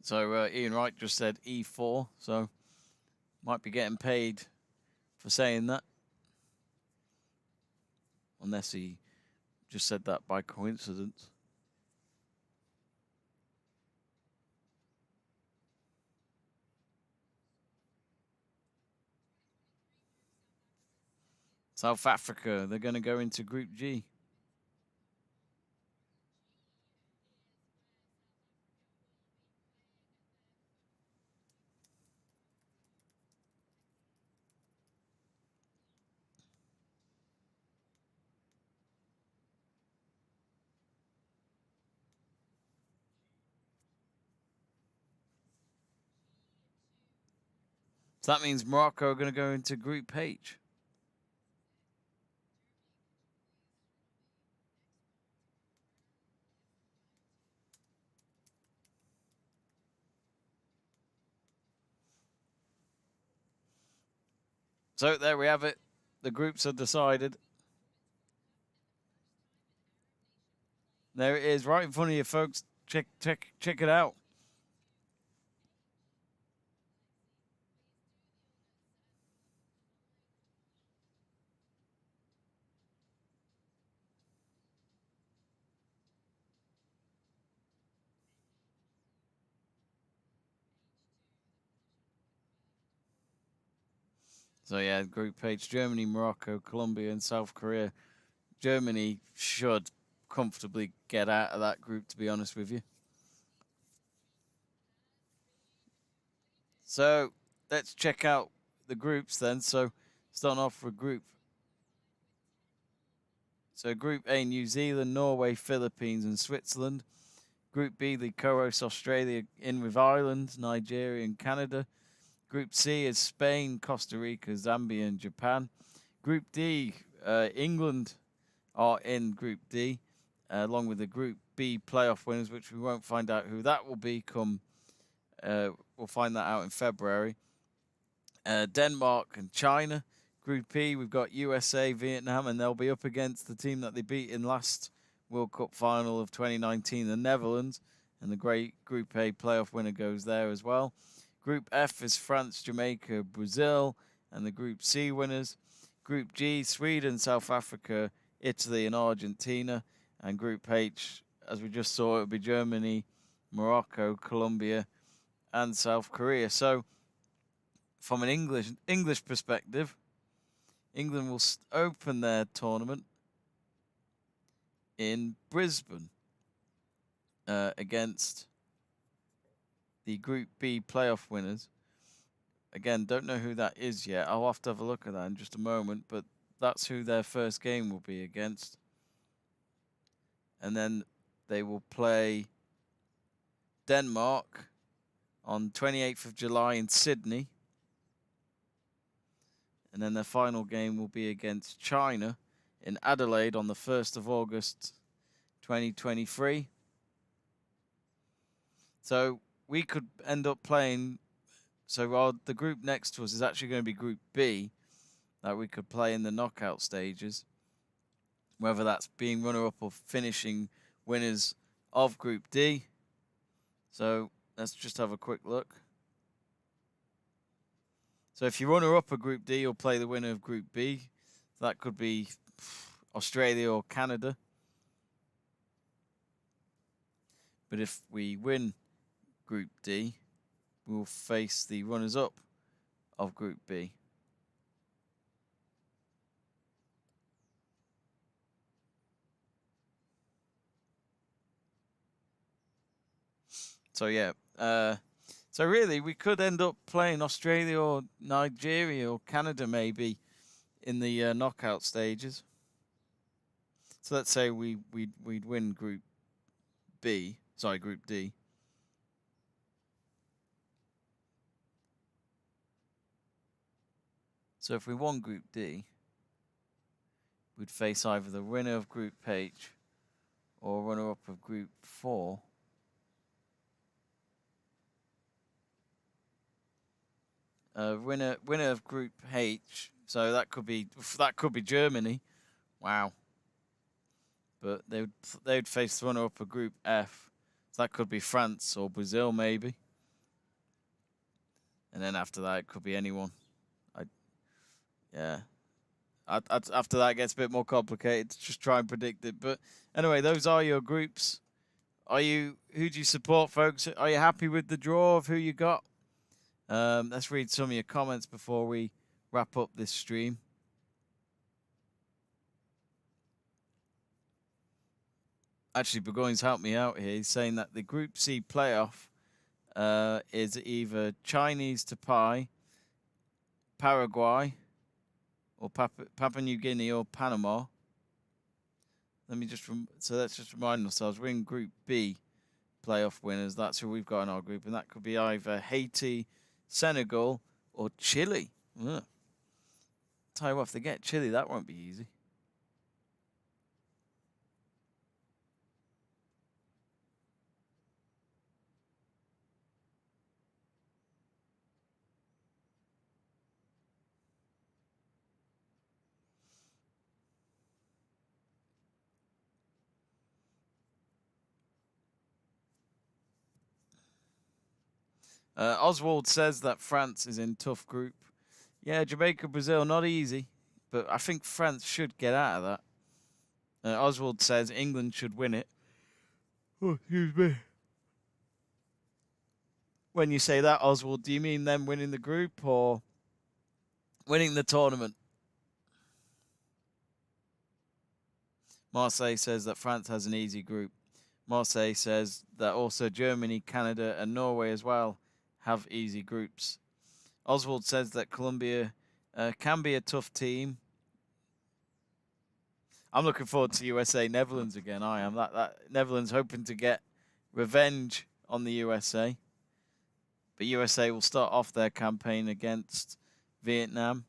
So Ian Wright just said E4. So might be getting paid for saying that. Unless he just said that by coincidence. South Africa, they're going to go into Group G. So that means Morocco are going to go into Group H. So there we have it. The groups are decided. There it is, right in front of you, folks. Check it out. So yeah, Group H: Germany, Morocco, Colombia, and South Korea. Germany should comfortably get out of that group, to be honest with you. So let's check out the groups then. So starting off with Group. So Group A: New Zealand, Norway, Philippines, and Switzerland. Group B: the co-hosts Australia in with Ireland, Nigeria, and Canada. Group C is Spain, Costa Rica, Zambia, and Japan. Group D, England are in Group D, along with the Group B playoff winners, which we won't find out who that will be come. We'll find that out in February. Denmark and China. Group E, we've got USA, Vietnam, and they'll be up against the team that they beat in last World Cup final of 2019, the Netherlands. And the great Group A playoff winner goes there as well. Group F is France, Jamaica, Brazil, and the Group C winners. Group G, Sweden, South Africa, Italy, and Argentina. And Group H, as we just saw, it would be Germany, Morocco, Colombia, and South Korea. So, from an English perspective, England will open their tournament in Brisbane against the Group B playoff winners. Again, don't know who that is yet. I'll have to have a look at that in just a moment, but that's who their first game will be against. And then they will play Denmark on 28th of July in Sydney. And then their final game will be against China in Adelaide on the 1st of August 2023. So we could end up playing. So the group next to us is actually going to be Group B that we could play in the knockout stages. Whether that's being runner-up or finishing winners of Group D. So let's just have a quick look. So if you runner-up a Group D, you'll play the winner of Group B. So that could be Australia or Canada. But if we win Group D, we'll face the runners-up of Group B. So yeah, so really we could end up playing Australia or Nigeria or Canada maybe in the knockout stages. So let's say we'd win Group D. So if we won Group D, we'd face either the winner of Group H or runner-up of Group 4. Winner of Group H, so that could be Germany. Wow. But they would face the runner-up of Group F. So that could be France or Brazil maybe. And then after that it could be anyone. After that it gets a bit more complicated to just try and predict it. But anyway, those are your groups. Who do you support, folks? Are you happy with the draw of who you got? Let's read some of your comments before we wrap up this stream. Actually, Burgoyne's helped me out here. He's saying that the Group C playoff is either Chinese Taipei, Paraguay, or Papua New Guinea or Panama. So let's just remind ourselves we're in Group B playoff winners. That's who we've got in our group, and that could be either Haiti, Senegal, or Chile. Ugh. Tell you what, if they get Chile, that won't be easy. Oswald says that France is in tough group. Yeah, Jamaica, Brazil, not easy. But I think France should get out of that. Oswald says England should win it. Oh, excuse me. When you say that, Oswald, do you mean them winning the group or winning the tournament? Marseille says that France has an easy group. Marseille says that also Germany, Canada, and Norway as well have easy groups. Oswald says that Colombia can be a tough team. I'm looking forward to USA Netherlands again. I am. That Netherlands hoping to get revenge on the USA. But USA will start off their campaign against Vietnam.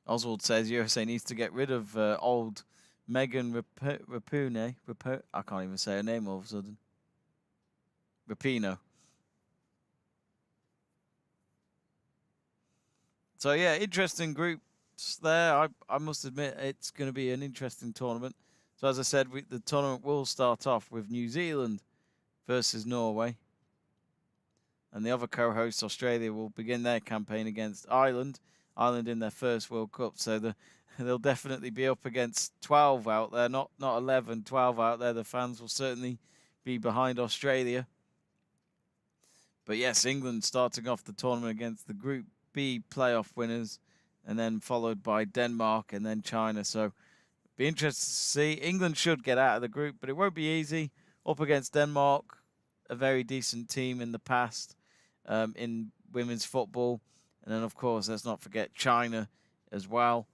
Oswald says USA needs to get rid of old Megan Rapinoe. I can't even say her name all of a sudden. Rapinoe. So yeah, interesting groups there. I must admit it's going to be an interesting tournament. So as I said, the tournament will start off with New Zealand versus Norway. And the other co-host, Australia, will begin their campaign against Ireland. Ireland in their first World Cup, so they'll definitely be up against 12 out there, not 11, 12 out there. The fans will certainly be behind Australia. But yes, England starting off the tournament against the Group B playoff winners, and then followed by Denmark and then China. So be interested to see. England should get out of the group, but it won't be easy. Up against Denmark, a very decent team in the past in women's football. And then, of course, let's not forget China as well,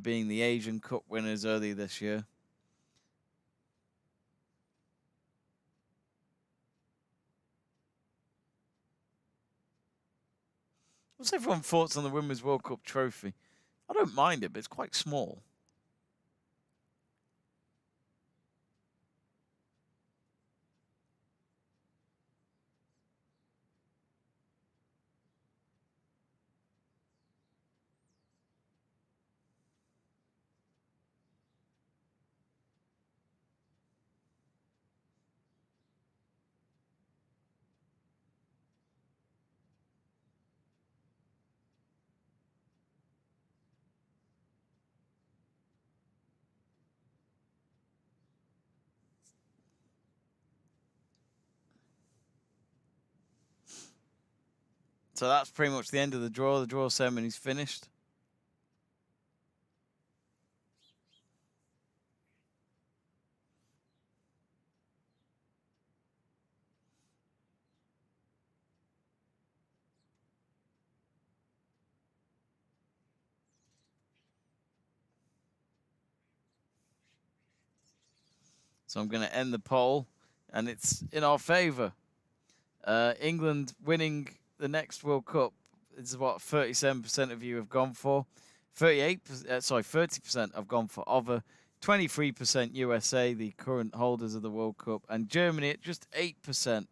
being the Asian Cup winners earlier this year. What's everyone's thoughts on the Women's World Cup trophy? I don't mind it, but it's quite small. So that's pretty much the end of the draw. The draw ceremony's finished. So I'm going to end the poll, and it's in our favour. England winning the next World Cup is what 37% of you have gone for. 30% have gone for other. 23% USA, the current holders of the World Cup, and Germany at just 8%.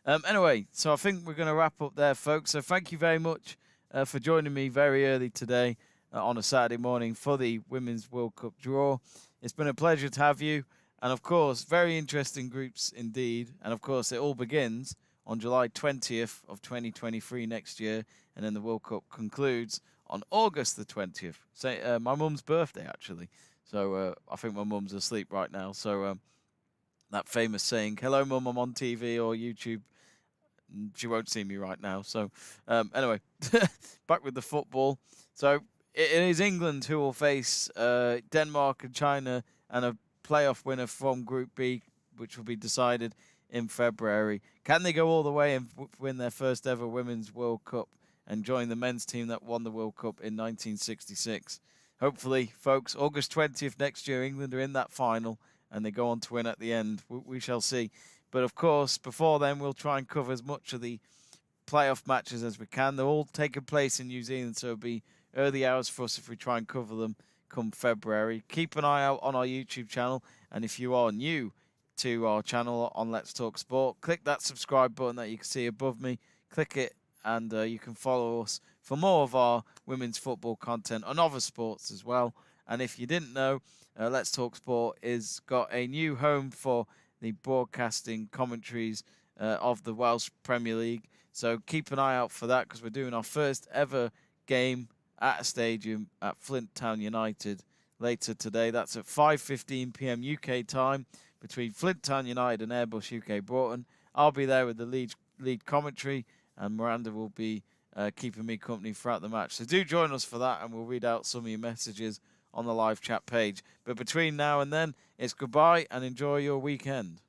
Anyway, so I think we're going to wrap up there, folks. So thank you very much for joining me very early today on a Saturday morning for the Women's World Cup draw. It's been a pleasure to have you. And, of course, very interesting groups indeed. And, of course, it all begins on July 20th of 2023 next year. And then the World Cup concludes on August the 20th. So, my mum's birthday, actually. So I think my mum's asleep right now. So that famous saying, "Hello, Mum, I'm on TV or YouTube." She won't see me right now. So anyway, back with the football. So it is England who will face Denmark and China, and a playoff winner from Group B, which will be decided in February. Can they go all the way and win their first ever Women's World Cup and join the men's team that won the World Cup in 1966? Hopefully, folks, August 20th next year, England are in that final and they go on to win at the end. We shall see. But, of course, before then, we'll try and cover as much of the playoff matches as we can. They're all taking place in New Zealand, so it'll be early hours for us if we try and cover them come February. Keep an eye out on our YouTube channel, and if you are new to our channel on Let's Talk Sport, click that subscribe button that you can see above me. Click it, and you can follow us for more of our women's football content and other sports as well. And if you didn't know, Let's Talk Sport is got a new home for the broadcasting commentaries of the Welsh Premier League. So keep an eye out for that, because we're doing our first ever game at a stadium at Flint Town United later today. That's at 5:15 p.m. UK time between Flint Town United and Airbus UK Broughton. I'll be there with the lead commentary, and Miranda will be keeping me company throughout the match. So do join us for that, and we'll read out some of your messages on the live chat page. But between now and then, it's goodbye and enjoy your weekend.